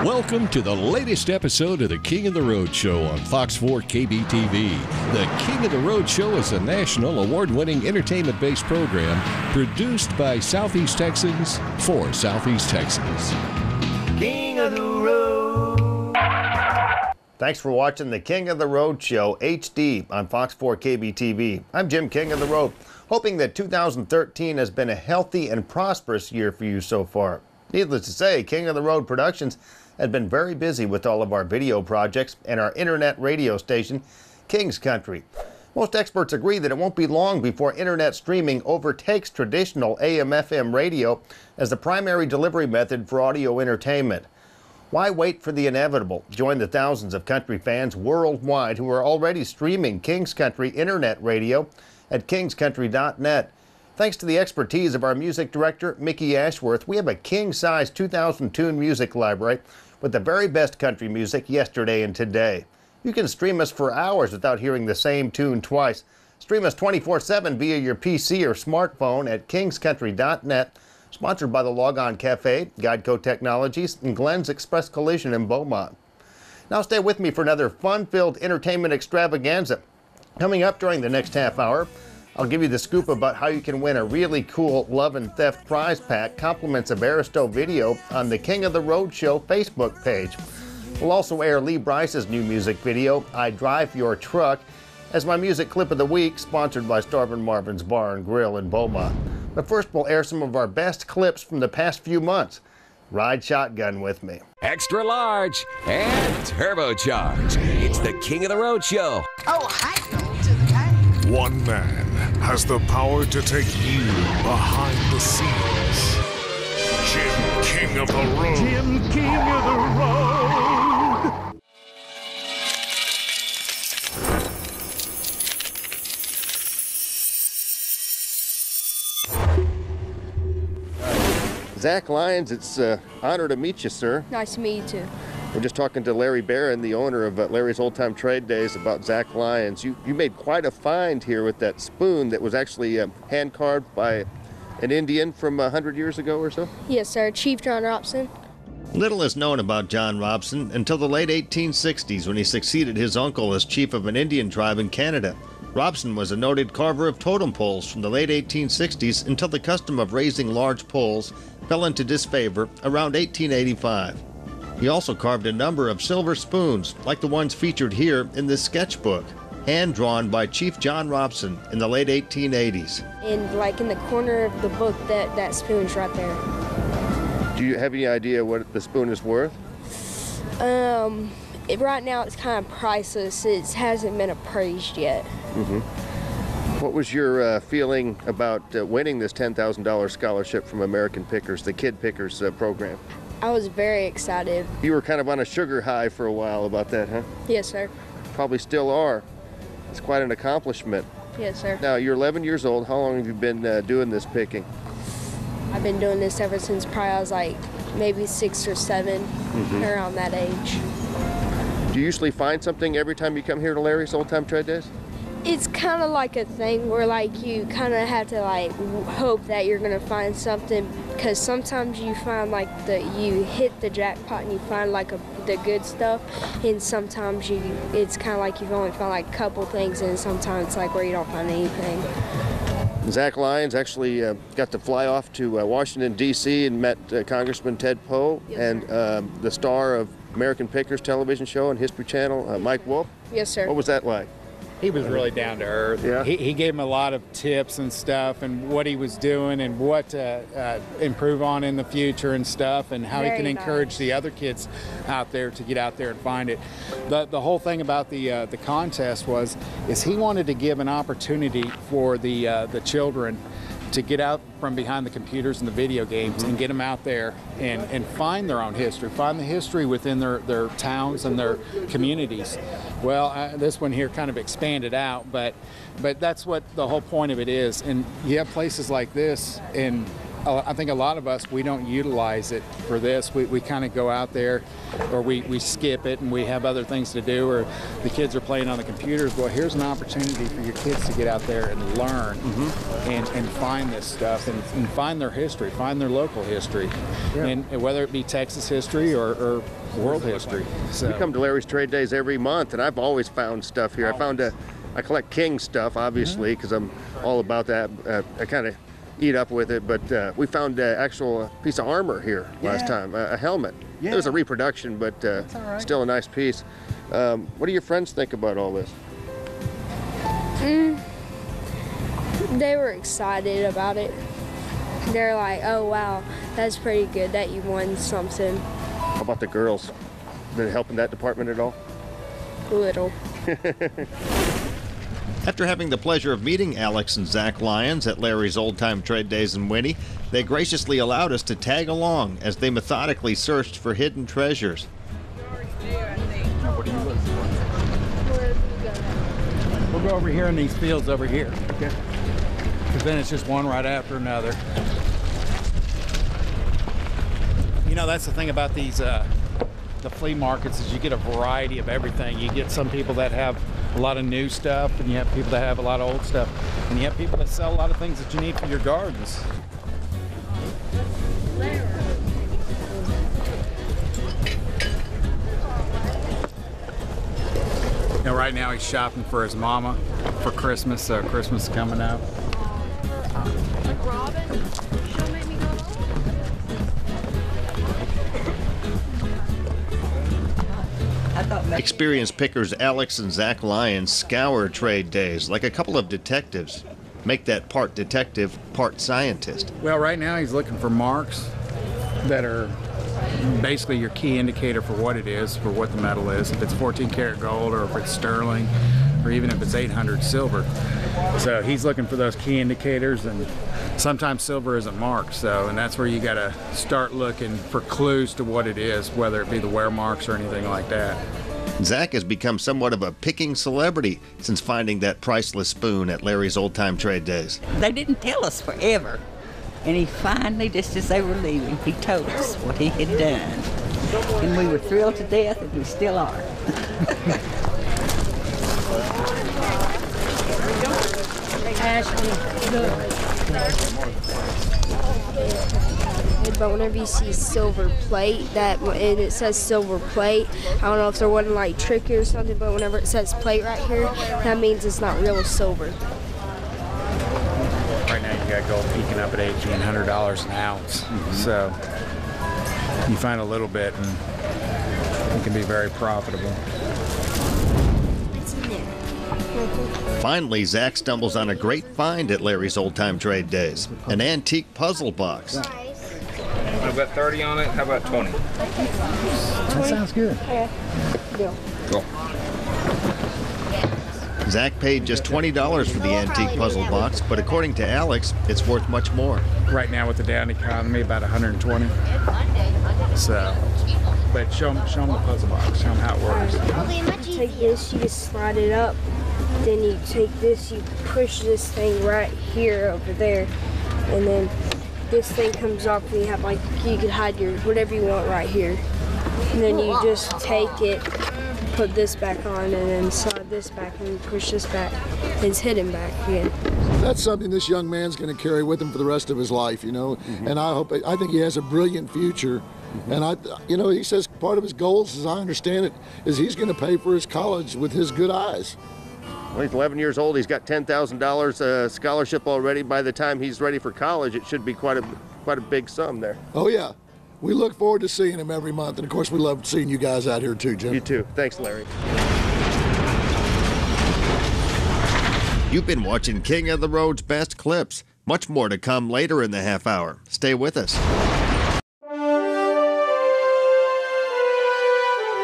Welcome to the latest episode of the King of the Road Show on Fox 4 KBTV. The King of the Road Show is a national award-winning entertainment-based program produced by Southeast Texans for Southeast Texans. King of the Road. Thanks for watching the King of the Road Show HD on Fox 4 KBTV. I'm Jim King of the Road, hoping that 2013 has been a healthy and prosperous year for you so far. Needless to say, King of the Road Productions has been very busy with all of our video projects and our internet radio station, King's Country. Most experts agree that it won't be long before internet streaming overtakes traditional AM/FM radio as the primary delivery method for audio entertainment. Why wait for the inevitable? Join the thousands of country fans worldwide who are already streaming King's Country internet radio at kingscountry.net. Thanks to the expertise of our music director, Mickey Ashworth, we have a king-size 2,000 tune music library with the very best country music yesterday and today. You can stream us for hours without hearing the same tune twice. Stream us 24/7 via your PC or smartphone at kingscountry.net. Sponsored by the Logon Cafe, Guideco Technologies, and Glenn's Express Collision in Beaumont. Now stay with me for another fun-filled entertainment extravaganza. Coming up during the next half hour, I'll give you the scoop about how you can win a really cool Love and Theft prize pack, compliments of Aristo video on the King of the Road Show Facebook page. We'll also air Lee Bryce's new music video, I Drive Your Truck, as my music clip of the week, sponsored by Starvin' Marvin's Bar and Grill in Beaumont. But first, we'll air some of our best clips from the past few months. Ride shotgun with me. Extra large and turbocharged. It's the King of the Road Show. Oh, hi, to the guy. One man has the power to take you behind the scenes. Jim King of the Road. Jim King of the Road. Zack Lyons, it's an honor to meet you, sir. Nice to meet you too. We're just talking to Larry Barron, the owner of Larry's Old Time Trade Days, about Zack Lyons. You made quite a find here with that spoon that was actually hand-carved by an Indian from 100 years ago or so? Yes, sir. Chief John Robson. Little is known about John Robson until the late 1860s when he succeeded his uncle as chief of an Indian tribe in Canada. Robson was a noted carver of totem poles from the late 1860s until the custom of raising large poles fell into disfavor around 1885. He also carved a number of silver spoons, like the ones featured here in this sketchbook, hand-drawn by Chief John Robson in the late 1880s. And like in the corner of the book, that spoon's right there. Do you have any idea what the spoon is worth? Right now it's kind of priceless. It hasn't been appraised yet. Mm-hmm. What was your feeling about winning this $10,000 scholarship from American Pickers, the Kid Pickers program? I was very excited. You were kind of on a sugar high for a while about that, huh? Yes, sir. Probably still are. It's quite an accomplishment. Yes, sir. Now, you're 11 years old. How long have you been doing this picking? I've been doing this ever since probably I was like maybe 6 or 7, around that age. Do you usually find something every time you come here to Larry's Old Time Trade Days? It's kind of like a thing where like you kind of have to like hope that you're gonna find something, because sometimes you find like you hit the jackpot and you find like the good stuff, and sometimes it's kind of like you've only found like a couple things, and sometimes it's like where you don't find anything. Zack Lyons actually got to fly off to Washington, D.C. and met Congressman Ted Poe, yes, and the star of American Pickers television show and History Channel, Mike Wolfe. Yes, sir. What was that like? He was really down to earth. Yeah. He gave him a lot of tips and stuff, and what he was doing and what to improve on in the future and stuff, and how he Very can encourage nice. the other kids out there to get out there and find it. The whole thing about the contest is he wanted to give an opportunity for the children to get out from behind the computers and the video games and get them out there and find their own history, find the history within their towns and their communities. Well, this one here kind of expanded out, but that's what the whole point of it is. And you have places like this, and I think a lot of us, we don't utilize it for this. We kind of go out there, or we skip it, and we have other things to do, or the kids are playing on the computers. Well, here's an opportunity for your kids to get out there and learn and find this stuff and find their history, find their local history, and whether it be Texas history or world history. So. We come to Larry's Trade Days every month, and I've always found stuff here. I collect King stuff, obviously, because I'm all about that. I kind of eat up with it, but we found an actual piece of armor here last time, a helmet. It was a reproduction, but still a nice piece. What do your friends think about all this? They were excited about it. They're like, oh wow, that's pretty good that you won something. How about the girls? Been helping that department at all? Little. After having the pleasure of meeting Alex and Zack Lyons at Larry's Old Time Trade Days in Winnie, they graciously allowed us to tag along as they methodically searched for hidden treasures. We'll go over here in these fields over here. Okay. Because then it's just one right after another. You know, that's the thing about these the flea markets is you get a variety of everything. You get some people that have a lot of new stuff, and you have people that have a lot of old stuff, and you have people that sell a lot of things that you need for your gardens. Now, right now he's shopping for his mama for Christmas, so Christmas is coming up. Like Robin, she'll make me go Experienced pickers Alex and Zack Lyons scour trade days like a couple of detectives. Make that part detective, part scientist. Well, right now he's looking for marks that are basically your key indicator for what it is, for what the metal is, if it's 14 karat gold or if it's sterling or even if it's 800 silver. So he's looking for those key indicators, and sometimes silver isn't marked, and that's where you got to start looking for clues to what it is, whether it be the wear marks or anything like that. Zack has become somewhat of a picking celebrity since finding that priceless spoon at Larry's Old Time Trade Days. They didn't tell us forever. And he finally, just as they were leaving, he told us what he had done. And we were thrilled to death, and we still are. But whenever you see silver plate, and it says silver plate, I don't know if there wasn't like tricky or something, but whenever it says plate right here, that means it's not real silver. Right now you got gold peaking up at $1,800 an ounce. So you find a little bit and it can be very profitable. Finally, Zack stumbles on a great find at Larry's Old Time Trade Days, an antique puzzle box. I've got 30 on it. How about 20? That sounds good. Okay. Go. Zack paid just $20 for the antique puzzle box, but according to Alex, it's worth much more. Right now with the down economy, about 120. So, but show them the puzzle box. Show them how it works. Take this, you just slide it up. Then you take this, you push this thing right here over there, and then this thing comes off, and you have like, you can hide your whatever you want right here. And then you just take it, put this back on, and then slide this back and push this back. It's hidden back again. That's something this young man's going to carry with him for the rest of his life, you know. And I think he has a brilliant future. And he says part of his goals, as I understand it, is he's going to pay for his college with his good eyes. Well, he's 11 years old. He's got $10,000 scholarship already. By the time he's ready for college, it should be quite a big sum there. Oh yeah, we look forward to seeing him every month, and of course we love seeing you guys out here too, Jim. You too. Thanks, Larry. You've been watching King of the Road's best clips. Much more to come later in the half hour. Stay with us.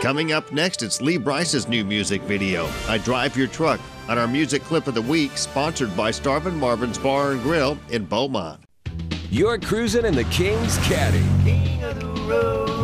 Coming up next, it's Lee Bryce's new music video, I Drive Your Truck, on our music clip of the week, sponsored by Starvin' Marvin's Bar and Grill in Beaumont. You're cruising in the King's Caddy. King of the road.